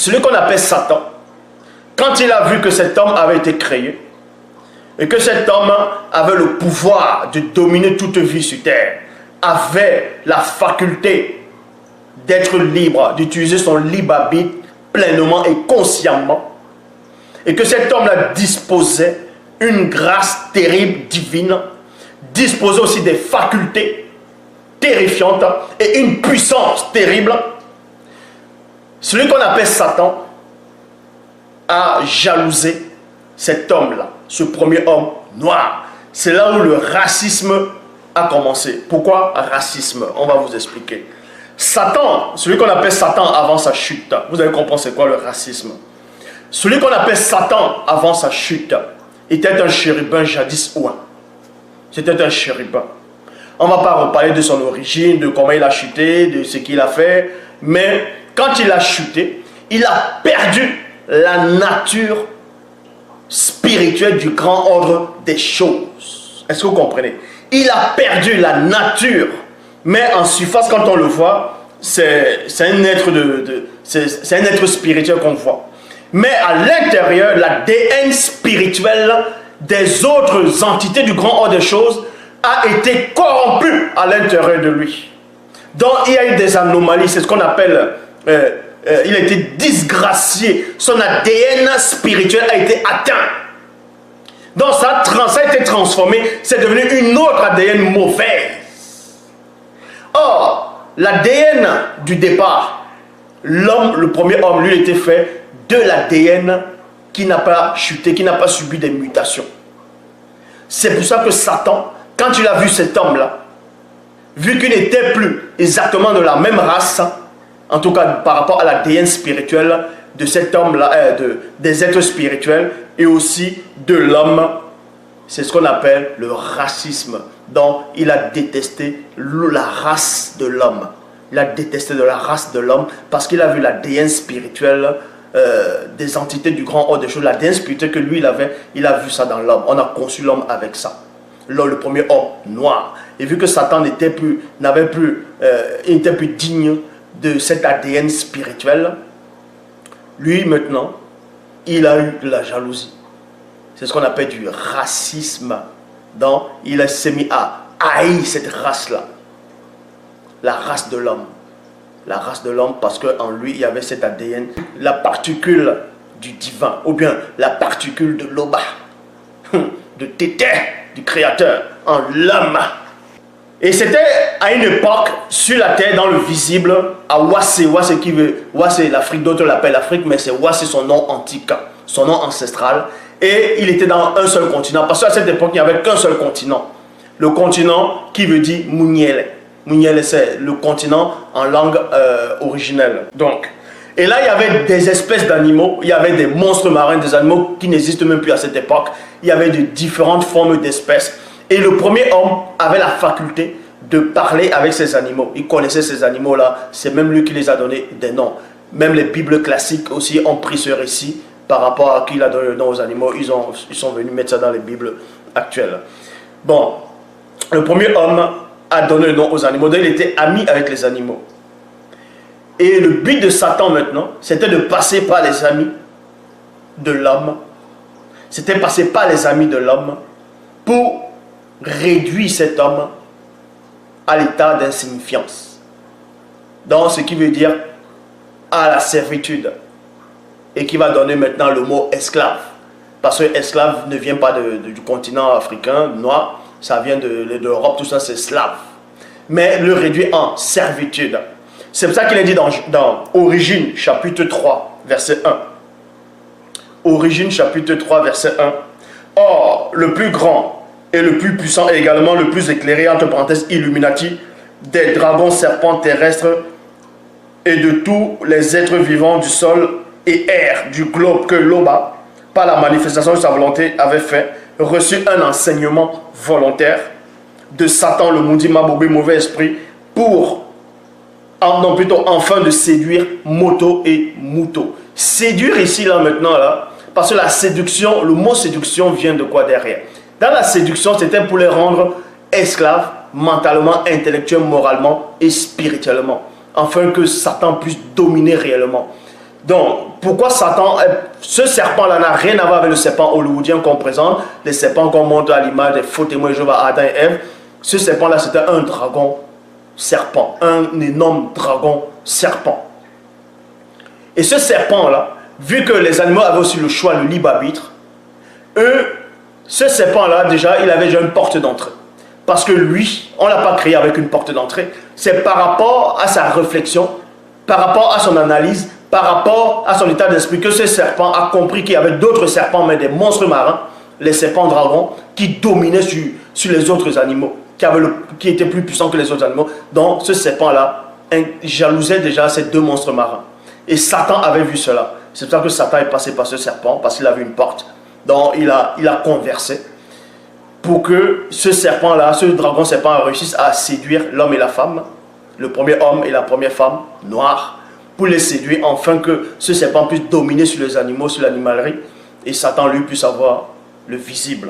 celui qu'on appelle Satan, quand il a vu que cet homme avait été créé, et que cet homme avait le pouvoir de dominer toute vie sur terre, avait la faculté d'être libre, d'utiliser son libre arbitre pleinement et consciemment, et que cet homme-là disposait une grâce terrible, divine, disposait aussi des facultés terrifiantes et une puissance terrible, celui qu'on appelle Satan a jalousé cet homme-là, ce premier homme noir. C'est là où le racisme a commencé. Pourquoi racisme? On va vous expliquer. Satan, celui qu'on appelle Satan avant sa chute, vous allez comprendre c'est quoi le racisme. Celui qu'on appelle Satan avant sa chute était un chérubin jadis ouin. C'était un chérubin. On ne va pas reparler de son origine, de comment il a chuté, de ce qu'il a fait, mais quand il a chuté, il a perdu la nature spirituelle du grand ordre des choses. Est-ce que vous comprenez? Il a perdu la nature, mais en surface, quand on le voit, c'est un être spirituel qu'on voit. Mais à l'intérieur, l'ADN spirituel des autres entités du grand ordre des choses a été corrompu à l'intérieur de lui. Donc il y a eu des anomalies, c'est ce qu'on appelle... il a été disgracié, son ADN spirituel a été atteint. Donc ça a été transformé, c'est devenu une autre ADN mauvaise. Or, l'ADN du départ, l'homme, le premier homme, lui, était fait de l'ADN qui n'a pas chuté, qui n'a pas subi des mutations. C'est pour ça que Satan, quand il a vu cet homme-là, vu qu'il n'était plus exactement de la même race, en tout cas par rapport à l'ADN spirituel de cet homme-là, des êtres spirituels et aussi de l'homme, c'est ce qu'on appelle le racisme. Donc il a détesté la race de l'homme. Il a détesté de la race de l'homme parce qu'il a vu l'ADN spirituel des entités du grand ordre des choses, l'ADN spirituel que lui il a vu ça dans l'homme. On a conçu l'homme avec ça. Le premier homme noir. Et vu que Satan n'était plus digne de cet ADN spirituel, lui maintenant, il a eu de la jalousie. C'est ce qu'on appelle du racisme. Donc, il s'est mis à haïr cette race-là. La race de l'homme. La race de l'homme parce qu'en lui, il y avait cet ADN, la particule du divin, ou bien la particule de l'Oba, de Tété, du Créateur, en l'homme. Et c'était à une époque, sur la terre, dans le visible, à Wassé. Wassé qui veut, Wassé, l'Afrique, d'autres l'appellent l'Afrique, mais c'est Wassé son nom antique, son nom ancestral. Et il était dans un seul continent, parce qu'à cette époque, il n'y avait qu'un seul continent. Le continent qui veut dire Mouniele. Mouniele, c'est le continent en langue originelle. Donc, et là, il y avait des espèces d'animaux, il y avait des monstres marins, des animaux qui n'existent même plus à cette époque. Il y avait de différentes formes d'espèces. Et le premier homme avait la faculté de parler avec ces animaux. Il connaissait ces animaux-là. C'est même lui qui les a donné des noms. Même les Bibles classiques aussi ont pris ce récit par rapport à qui il a donné le nom aux animaux. Ils sont venus mettre ça dans les Bibles actuelles. Bon, le premier homme a donné le nom aux animaux. Donc il était ami avec les animaux. Et le but de Satan maintenant, c'était de passer par les amis de l'homme. C'était passer par les amis de l'homme pour réduire cet homme à l'état d'insignifiance. Donc, ce qui veut dire à la servitude. Et qui va donner maintenant le mot esclave. Parce que esclave ne vient pas du continent africain, noir. Ça vient de l'Europe, tout ça c'est slave. Mais le réduit en servitude. C'est pour ça qu'il est dit dans Origine, chapitre 3, verset 1. Origine, chapitre 3, verset 1. Or, le plus grand et le plus puissant et également le plus éclairé, entre parenthèses, Illuminati, des dragons serpents terrestres et de tous les êtres vivants du sol et air du globe que l'Oba, par la manifestation de sa volonté, avait fait, reçu un enseignement volontaire de Satan, le maudit Mabobé, mauvais esprit, pour, non plutôt, enfin de séduire Moto et Muto. Séduire ici, là, maintenant, là, parce que la séduction, le mot séduction vient de quoi derrière? Dans la séduction, c'était pour les rendre esclaves, mentalement, intellectuellement, moralement et spirituellement, afin que Satan puisse dominer réellement. Donc, pourquoi Satan, ce serpent-là n'a rien à voir avec le serpent hollywoodien qu'on présente, les serpents qu'on montre à l'image des faux témoins de Jéhovah, Adam et Ève. Ce serpent-là, c'était un dragon serpent, un énorme dragon serpent. Et ce serpent-là, vu que les animaux avaient aussi le choix, le libre arbitre, ce serpent-là, déjà, il avait déjà une porte d'entrée. Parce que lui, on ne l'a pas créé avec une porte d'entrée. C'est par rapport à sa réflexion, par rapport à son analyse, par rapport à son état d'esprit, que ce serpent a compris qu'il y avait d'autres serpents, mais des monstres marins, les serpents dragons, qui dominaient sur les autres animaux, qui étaient plus puissants que les autres animaux. Donc, ce serpent-là jalousait déjà ces deux monstres marins. Et Satan avait vu cela. C'est pour ça que Satan est passé par ce serpent, parce qu'il avait une porte. Donc, il a conversé pour que ce serpent-là, ce dragon serpent, réussisse à séduire l'homme et la femme, le premier homme et la première femme noire, pour les séduire, afin que ce serpent puisse dominer sur les animaux, sur l'animalerie, et Satan, lui, puisse avoir le visible.